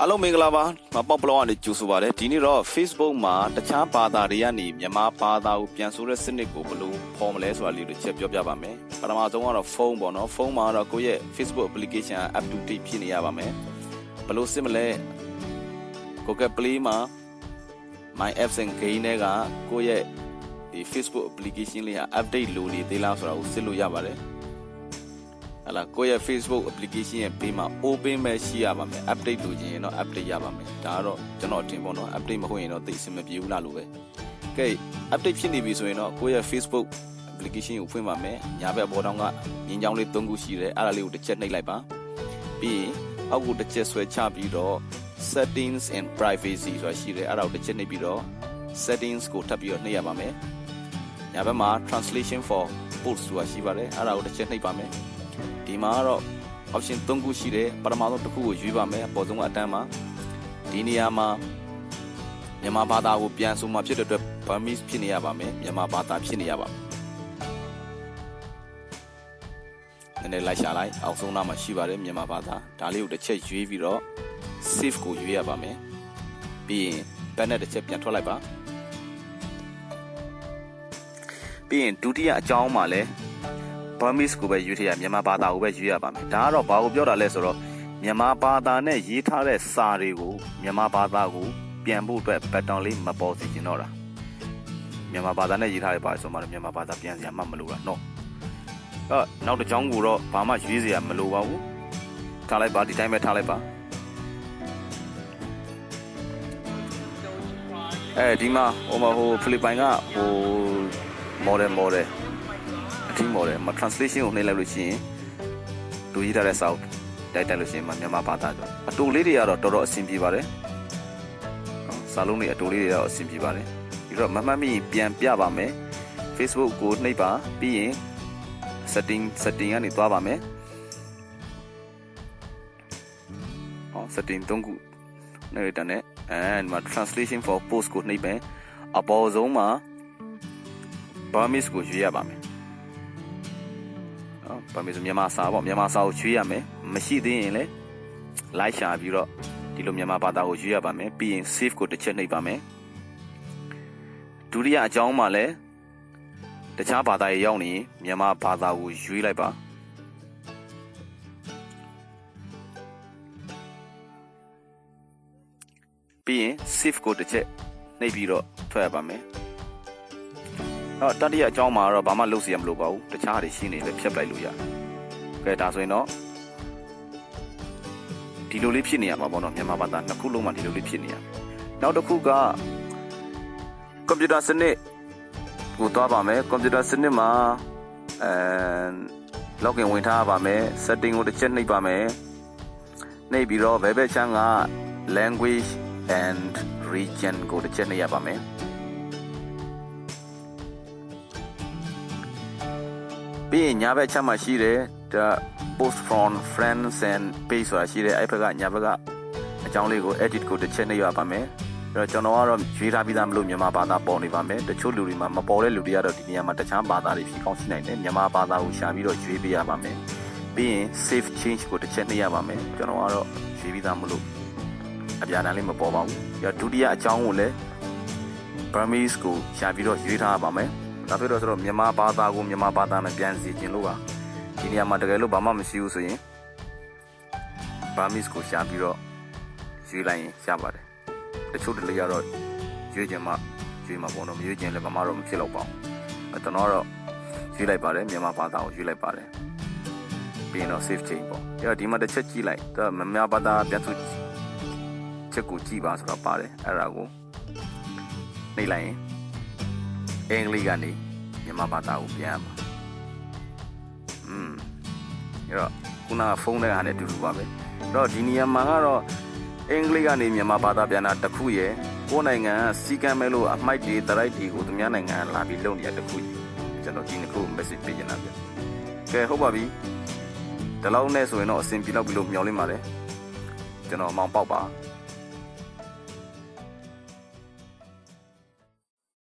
အားလုံးမင်္ဂလာပါမပေါက်ဘလော့ကနေကြိုဆိုပါရစေဒီနေ့တော့ Facebook မှာတခြားဘာသာတွေကနေမြန်မာဘာသာကိုပြန်ဆိုတဲ့စနစ်ကိုဘယ်လိုဖော်မလဲဆိုတာလေးကိုချက်ပြောပြပါမယ်ပထမဆုံးကတော့ဖုန်းပေါ့နော်ဖုန်းမှာတော့ကိုယ့်ရဲ့ Facebook application up to date ဖြစ်နေရပါမယ်ဘယ်လိုစစ်မလဲ Google Play မှာ My Apps and Game တွေကကိုယ့်ရဲ့ဒီ Facebook application လေးက update လုပ်နေသေးလားဆိုတာကိုစစ်လို့ရပါတယ်ကိုယ့်ရဲ့ Facebook application ရဲ့ဘေးမှာ open ပဲရှိရပါမယ် update လုပ်ချင်ရင်တော့ update ရပါမယ်ဒါကတော့ကျွန်တော်အထင်ပေါ့နော် update မဟုတ်ရင်တော့သိစမပြေဘူးလားလို့ပဲကဲ update ဖြစ်နေပြီဆိုရင်တော့ကိုယ့်ရဲ့ Facebook application ကိုဖွင့်ပါမယ်ညာဘက်ဘောတောင်းကမြင်းချောင်းလေး3ခုရှိတယ်အဲ့ဒါလေးကိုတစ်ချက်နှိပ်လိုက်ပါပြီးရင်အောက်ကိုတစ်ချက်ဆွဲချပြီးတော့ settings and privacy ဆိုတာရှိတယ်အဲ့ဒါကိုတစ်ချက်နှိပ်ပြီးတော့ settings ကိုထပ်ပြီးတော့နှိပ်ရပါမယ်ညာဘက်မှာ translation for post ဆိုတာရှိပါတယ်အဲ့ဒါကိုတစ်ချက်နှိပ်ပါမယ်ဒီမှာတော့ option 3ခုရှိတယ်ပထမဆုံးတစ်ခုကိုရွေးပါမယ်အပေါ်ဆုံးကအတန်းမှာဒီနေရာမှာမြန်မာဘာသာကိုပြန်ဆိုမှဖြစ်တဲ့အတွက် Burmese ဖြစ်နေရပါမယ်မြန်မာဘာသာဖြစ်နေရပါမယ်နည်းနည်းလိုက်ရှာလိုက်အောက်ဆုံးနားမှာရှိပါတယ်မြန်မာဘာသာဒါလေးကိုတစ်ချက်ရွေးပြီးတော့ save ကိုရွေးရပါမယ်ပြီးရင် panel တစ်ချက်ပြန်ထွက်လိုက်ပါပြီးရင်ဒုတိယအကြောင်းမှာလည်းBurmese ကိုပဲရွေးထည့်ရမြန်မာဘာသာကိုပဲရွေးရပါမယ်ဒါကတော့ဘာကိုပြောတာလဲဆိုတော့မြန်မာဘာသာနဲ့ရေးထားတဲ့စာတွေကိုမြန်မာဘာသာကိုပြန်ဖို့အတွက် pattern လေးမပေါ်စီချင်တော့တာမြန်မာဘာသာနဲ့ရေးထားတဲ့ပါဆိုမှတော့မြန်မာဘာသာပြန်စရာမှမလိုတာနော်နောက်တစ်ကြောင်းကိုတော့ဘာမှရွေးစရာမလိုပါဘူးထားလိုက်ပါဒီတိုင်းပဲထားလိုက်ပါဒီမှာဟိုဖိလစ်ပိုင်ကဟို modelအထီး model မှာ translation ကိုနှိပ်လိုက်လို့ရှိရင်သူရေးထားတဲ့စာအုပ်တိုက်လို့ရှိရင်မြန်မာဘာသာကြောအတူလေးတွေကတော့တော်တော်အဆင်ပြေပါတယ်စာလုံးတွေအတူလေးတွေတော့အဆင်ပြေပါတယ်ပြီးတော့မမှတ်မိပြန်ပြပါမယ် Facebook ကိုနှိပ်ပါပြီးရင် setting ကနေသွားပါမယ်setting 3ခုနှိပ်တဲ့နဲ့ဒီမှာ translation for post ကိုနှိပ်မယ်အပေါ်ဆုံးမှာ Burmese ကိုရွေးရပါမယ်ဘာမှမဆိုမြန်မာစာပေါ့မြန်မာစာကိုရွေးရမယ်မရှိသေးရင်လည်းလိုက်ရှာပြီးတော့ဒီလိုမြန်မာဘာသာကိုရွေးရပါမယ်ပြီးရင် save ကိုတစ်ချက်နှိပ်ပါမယ်ဒုတိယအကြောင်းမှာလည်းတခြားဘာသာရေးရောက်နေမြန်မာဘာသာကိုရွေးလိုက်ပါပြီးရင် save ကိုတစ်ချက်နှိပ်ပြီးတော့ထွက်ရပါမယ်တတိယအကြောင်းမှာတော့ဘာမှလုပ်စီရမလို့ပါဘူးတခြားတွေရှင်းနေလည်းဖြတ်ပလိုက်လို့ရတယ်ကဲဒါဆိုရင်တော့ဒီလိုလေးဖြစ်နေရမှာပေါ့နော်မြန်မာဘာသာနှစ်ခုလုံးမှာဒီလိုလေးဖြစ်နေရနောက်တစ်ခုကကွန်ပျူတာစနစ်ကိုသွားပါမယ်ကွန်ပျူတာစနစ်မှာlogin ဝင်ထားပါမယ် setting ကိုတစ်ချက်နှိပ်ပါမယ်နှိပ်ပြီးတော့ဘယ်ဘက်ချမ်းက language and region ကိုတစ်ချက်နှိပ်ရပါမယ်ပြီးရင်ညာဘက်ချက်မှာရှိတယ်ဒါ post from friends and page ဆိုတာရှိတယ်အဲ့ဘက်ကညာဘက်ကအကြောင်းလေးကို edit ကိုတစ်ချက်နှိပ်ရပါမယ်အဲ့တော့ကျွန်တော်ကတော့ရွေးထားပြီးသားမလို့မြန်မာဘာသာပေါ်နေပါမယ်တချို့လူတွေမှာမပေါ်တဲ့လူတွေကတော့ဒီနေရာမှာတခြားဘာသာတွေဖြစ်ကောင်းရှိနိုင်တယ်မြန်မာဘာသာကိုရှာပြီးတော့ရွေးပေးရပါမယ်ပြီးရင် save change ကိုတစ်ချက်နှိပ်ရပါမယ်ကျွန်တော်ကတော့ရွေးပြီးသားမလို့အပြာတမ်းလေးမပေါ်ပါဘူးပြီးတော့ဒုတိယအကြောင်းကိုလည်း Burmese ကိုရှာပြီးတော့ရွေးထားပါမယ်ဒါဖြစ်တော့ဆိုတော့မြန်မာဘာသာကိုမြန်မာဘာသာနဲ့ပြန်စီခြင်းလို့ပါဒီနေရာမှာတကယ်လို့ဘာမှမရှိဘူးဆိုရင် Burmese ကိုရှာပြီးတော့ရွေးလိုက်ရင်ရပါတယ်တချို့တလေကတော့ရွေးခြင်းမှရွေးမှာပေါ့နော်မရွေးခြင်းလည်းဘာမှတော့မဖြစ်တော့ပါဘူးကျွန်တော်တော့ရွေးလိုက်ပါတယ်မြန်မာဘာသာကိုရွေးလိုက်ပါတယ်ပြီးရင်တော့ save change ပေါ့အဲ့တော့ဒီမှာတစ်ချက်ကြည့်လိုက်ဒါမြန်မာဘာသာပြန်ဆိုချက်ကိုကြည့်ပါဆိုတော့ပါတယ်အဲ့ဒါကိုနှိပ်လိုက်ရင်အင်္ဂလိပ်ကနေမြန်မာဘာသာကိုပြန်ရမှာအဲ့တော့ခုနကဖုန်းထဲကနေတူတူပါပဲအဲ့တော့ဒီနေရာမှာကတော့အင်္ဂလိပ်ကနေမြန်မာဘာသာပြန်တာတစ်ခုရယ်ကိုယ်နိုင်ငံကစီကံမဲ့လို့အမိုက်တွေတရိုက်တွေကိုသူများနိုင်ငံကလာပြီးလုပ်နေရတစ်ခုကျွန်တော်ဒီနှစ်ခု message ပေးချင်တာပြကဲဟုတ်ပါပြီဒီလောက်နဲ့ဆိုရင်တော့အဆင်ပြေတော့ပြီလို့မျှော်လင့်ပါတယ်ကျွန်တော်အမောင်ပေါက်ပါ